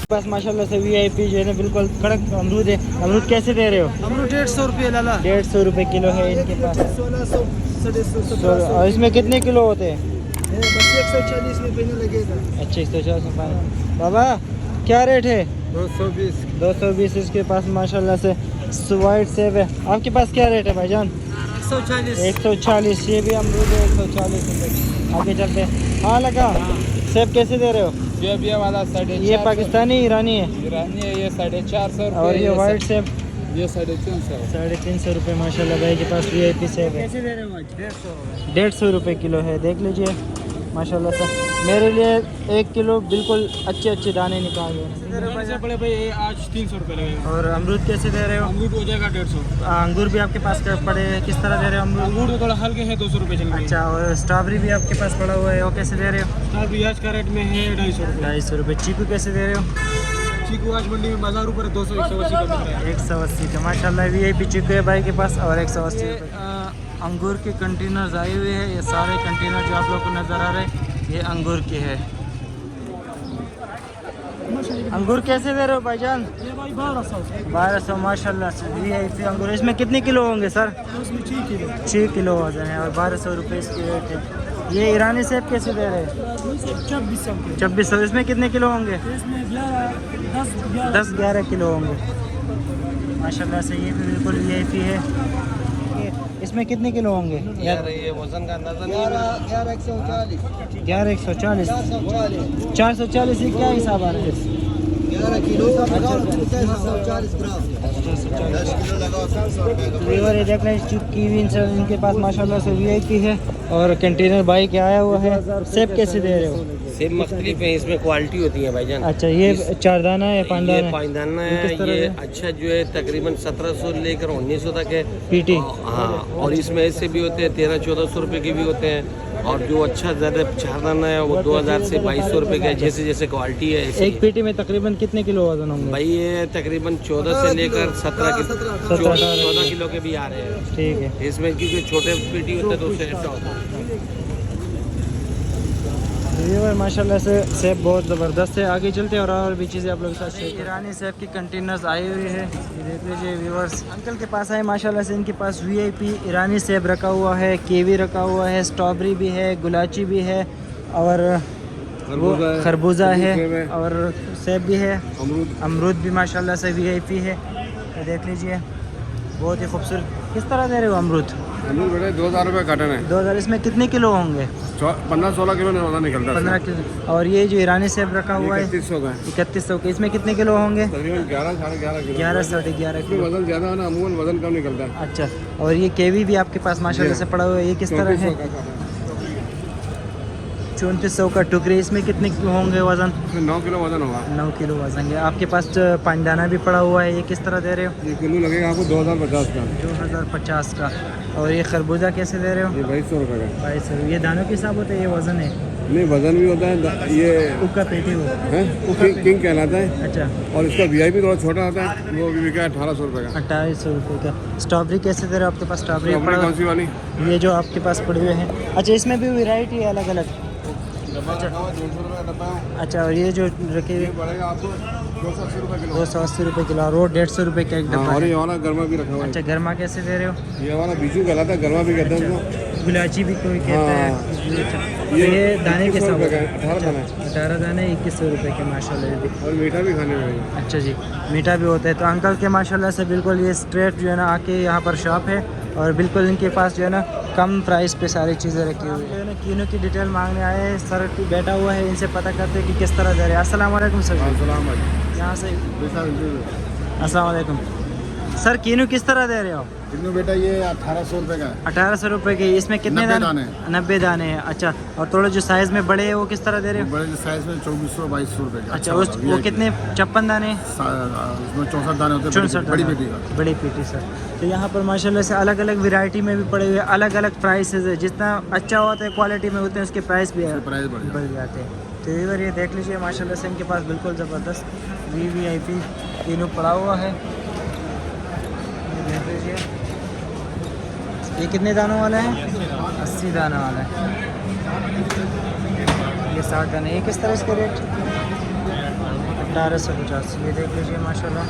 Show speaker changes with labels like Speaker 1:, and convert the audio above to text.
Speaker 1: बस माशाल्लाह से वीआईपी जो है ना बिल्कुल कड़क अमरूद है। अमरूद कैसे दे रहे हो?
Speaker 2: अमरूद 150 रुपये लाला।
Speaker 1: 150 रुपये किलो है इनके पास।
Speaker 2: 1600 1700
Speaker 1: और इसमें कितने किलो होते हैं?
Speaker 2: बस 140 में पहले लगेगा।
Speaker 1: अच्छा 140 में। बाबा क्या रेट है?
Speaker 2: 220।
Speaker 1: 220 इसके पास माशाल्लाह से वाइट सेब है। आपके पास क्या रेट है भाईजान?
Speaker 2: 140।
Speaker 1: 140। ये भी अमरूद है 140 रुपये। आगे चलते हैं। हाँ लगा। सेब कैसे दे रहे हो?
Speaker 2: ये वाला 450।
Speaker 1: ये पाकिस्तानी ईरानी है?
Speaker 2: ईरानी है, ये 450
Speaker 1: और ये वाइट सेब?
Speaker 2: ये 350।
Speaker 1: 350 रुपये माशाल्लाह भाई के पास वीआईपी सेब है।
Speaker 2: कैसे दे रहे हो? 150।
Speaker 1: 150 रुपये किलो है। देख लीजिए माशाल्लाह से। मेरे लिए 1 किलो बिल्कुल अच्छे दाने निकाल दो।
Speaker 2: बड़े भाई ये आज 300 रुपये लगेगा।
Speaker 1: और अमरूद कैसे दे रहे हो?
Speaker 2: अमरूद हो जाएगा 150।
Speaker 1: अंगूर भी आपके पास पड़े हैं, किस तरह दे रहे हो अमरूद?
Speaker 2: अंगूर तो थोड़ा हल्के है, 200 रुपये चल रहा है।
Speaker 1: अच्छा, और स्ट्रॉबेरी भी आपके पास पड़ा हुआ है, वो कैसे दे रहे हो?
Speaker 2: स्ट्रॉबेरी आज का रेट में है 250 रुपये।
Speaker 1: 250 रुपये। चीकू कैसे दे रहे हो?
Speaker 2: चीकू आज मंडी में बाजार ऊपर 200 180 का बिक रहा है।
Speaker 1: 180 का माशाल्लाह वीआईपी चीकू है भाई के पास। और 180 रुपये। अंगूर के कंटेनर्स आए हुए हैं। ये सारे कंटेनर जो आप लोग को नज़र आ रहे हैं ये अंगूर के है। अंगूर कैसे दे रहे हो भाईजान?
Speaker 2: ये भाई 1200।
Speaker 1: 1200 माशाल्लाह से वीआईपी अंगूर। इसमें कितने किलो होंगे सर?
Speaker 2: उसमें 6 किलो।
Speaker 1: 6 किलो वजन है और 1200 रुपये इसकी रेट है। ये ईरानी सेब कैसे दे रहे हैं?
Speaker 2: 2600।
Speaker 1: 2600। इसमें कितने किलो होंगे?
Speaker 2: इसमें 11 10
Speaker 1: 10-11 किलो होंगे माशाल्लाह से। ये भी बिल्कुल वीआईपी है। इसमें कितने किलो होंगे?
Speaker 2: यार ये वजन का अंदाजा नहीं है। 11
Speaker 1: 11 140। 440 ये क्या हिसाब आ रहा है?
Speaker 2: 11 किलो 140 ग्राम। 10 किलो लगाओ।
Speaker 1: लीवर ये देख रहे हैं कीवी इनके पास माशाल्लाह से वीआईपी है। और कंटेनर बाइक आया हुआ है। सेब कैसे दे रहे हो?
Speaker 3: सेब मुख्तलिफ है, इसमें क्वालिटी होती है भाईजान।
Speaker 1: अच्छा, ये 4 दाना है, 5 दाना
Speaker 3: ये
Speaker 1: है?
Speaker 3: 5 दाना
Speaker 1: ये किस
Speaker 3: है।
Speaker 1: तरह
Speaker 3: ये
Speaker 1: है?
Speaker 3: अच्छा जो है तकरीबन 1700 लेकर 1900 तक है
Speaker 1: पीटी।
Speaker 3: हाँ, और इसमें ऐसे भी होते हैं 1300-1400 रुपए के भी होते हैं। और जो अच्छा ज़्यादा 4 दाना है वो 2000 से 2200 रुपए का है। जैसे जैसे क्वालिटी है ऐसे
Speaker 1: एक पीटी में तकरीबन कितने किलो वजन होंगे?
Speaker 3: भाई ये तकरीबन 14 से लेकर 14 किलो के भी आ रहे हैं।
Speaker 1: ठीक है।
Speaker 3: इसमें क्योंकि छोटे पीटी होते हैं तो उससे ऐसा होता है।
Speaker 1: लीवर माशाल्लाह से सेब बहुत ज़बरदस्त है। आगे चलते हैं और भी चीज़ें आप लोगों के साथ शेयर। ईरानी सेब की कंटेनर्स आई हुई है, ये देख लीजिए व्यूअर्स। अंकल के पास आए माशाल्लाह से। इनके पास वीआईपी ईरानी सेब रखा हुआ है, कीवी रखा हुआ है, स्ट्रॉबेरी भी है, गुलाची भी है और वो खरबूजा है और सेब भी है। अमरूद भी माशाल्लाह से वीआईपी है। ये देख लीजिए बहुत ही खूबसूरत। किस तरह दे रहे हो अमरूद?
Speaker 4: अमरूद बेटे 2000 रुपये कार्टन है।
Speaker 1: 2000। इसमें कितने किलो होंगे?
Speaker 4: 15-16 किलो निकलता है।
Speaker 1: 15 किलो। और ये जो ईरानी सेब रखा हुआ है
Speaker 4: 3100 का है।
Speaker 1: 3100 के। इसमें कितने किलो होंगे?
Speaker 4: तकरीबन 11-11.5 किलो।
Speaker 1: 11-11.5
Speaker 4: इसमें
Speaker 1: किलो।
Speaker 4: वजन ज़्यादा है ना, अमूमन वजन कम निकलता है।
Speaker 1: अच्छा, और ये केवी भी आपके पास माशाल्लाह से पड़ा हुआ है, ये किस तरह है?
Speaker 4: 3400 का कार्टन।
Speaker 1: 3400 का टुकड़ी। इसमें कितने होंगे वजन?
Speaker 4: इसमें 9 किलो वजन होगा।
Speaker 1: 9 किलो वजन है। आपके पास पानदाना भी पड़ा हुआ है, ये किस तरह दे रहे हो?
Speaker 4: ये किलो लगेगा आपको 2050 का।
Speaker 1: 2050 का। और ये खरबूजा कैसे दे रहे हो?
Speaker 4: ये 2200 रुपये का।
Speaker 1: 2200। ये दानों के हिसाब होता है, ये वजन है?
Speaker 4: नहीं, वजन भी होता है ये
Speaker 1: उक्का पेटी हो
Speaker 4: है, किंग कहलाता है।
Speaker 1: अच्छा।
Speaker 4: और इसका वीआईपी थोड़ा छोटा होता है, वो भी बिका है 1800 रुपये का।
Speaker 1: 2800 रुपये का। स्ट्रॉबेरी कैसे दे रहे हो आपके पास? स्ट्रॉबेरी
Speaker 4: अपनी कौन सी वाली?
Speaker 1: ये जो आपके पास पड़े हुए हैं। अच्छा, इसमें भी वैरायटी है अलग अलग?
Speaker 4: अच्छा, 200 रुपये का डब्बा है।
Speaker 1: अच्छा, और ये जो रखे
Speaker 4: ये
Speaker 1: हुए
Speaker 4: पड़ेगा आपको 280 रुपये किलो।
Speaker 1: 280 रुपये किलो। और वो 150 रुपये का एक
Speaker 4: हाँ,
Speaker 1: डब्बा
Speaker 4: और
Speaker 1: है।
Speaker 4: ये हमारा गर्मा भी रखा हुआ है।
Speaker 1: अच्छा, गर्मा कैसे दे रहे हो?
Speaker 4: ये हमारा बीजू कहलाता है, गर्मा भी कहते हैं इसको।
Speaker 1: गुलाची भी कोई कहता है। अच्छा, तो ये दाने के
Speaker 4: 2100
Speaker 1: साथ
Speaker 4: रुपये का है, 18 दाना है।
Speaker 1: 18 दाने 2100 रुपये के माशाल्लाह। ये भी
Speaker 4: और मीठा भी खाने में है।
Speaker 1: अच्छा जी, मीठा भी होता है। तो अंकल के माशाल्लाह से बिल्कुल ये स्ट्रेट जो है ना आके यहाँ पर शॉप है और बिल्कुल इनके पास जो है ना कम प्राइस पे सारी चीज़ें रखी हुई है। कीनों की डिटेल मांगने आए हैं। सर बैठा हुआ है, इनसे पता करते हैं कि किस तरह दे रहे हैं। अस्सलाम वालेकुम सर।
Speaker 4: सलाम भाई।
Speaker 1: यहाँ से अस्सलाम वालेकुम सर। कीनू किस तरह दे रहे हो?
Speaker 4: कितने बेटा ये 1800 रुपये का है।
Speaker 1: 1800 रुपये के। इसमें कितने
Speaker 4: 90
Speaker 1: दाने? 90 दाने हैं। अच्छा, और थोड़े जो साइज़ में बड़े हैं वो किस तरह दे रहे हो?
Speaker 4: बड़े साइज में 2400-2200 रुपये का।
Speaker 1: अच्छा, उस वो कितने? 56 दाने?
Speaker 4: उसमें 64 दाने होते हैं।
Speaker 1: 64
Speaker 4: बड़ी
Speaker 1: दाने।
Speaker 4: बेटी का।
Speaker 1: बड़ी पेटी सर। तो यहाँ पर माशाल्लाह से अलग अलग वैरायटी में भी पड़े हुए, अलग अलग प्राइसेस है। जितना अच्छा होता है क्वालिटी में उतने उसके प्राइस भी
Speaker 4: प्राइस
Speaker 1: बढ़ जाते हैं। तो इधर ये देख लीजिए माशाल्लाह से इनके पास बिल्कुल ज़बरदस्त वीवीआईपी तीनों पड़ा हुआ है। ये देख लीजिए। ये कितने दानों वाला है? 80 दाना वाला है। ये 60 दाने। ये किस तरह इसके रेट? 1850 ये देख लीजिए माशाल्लाह।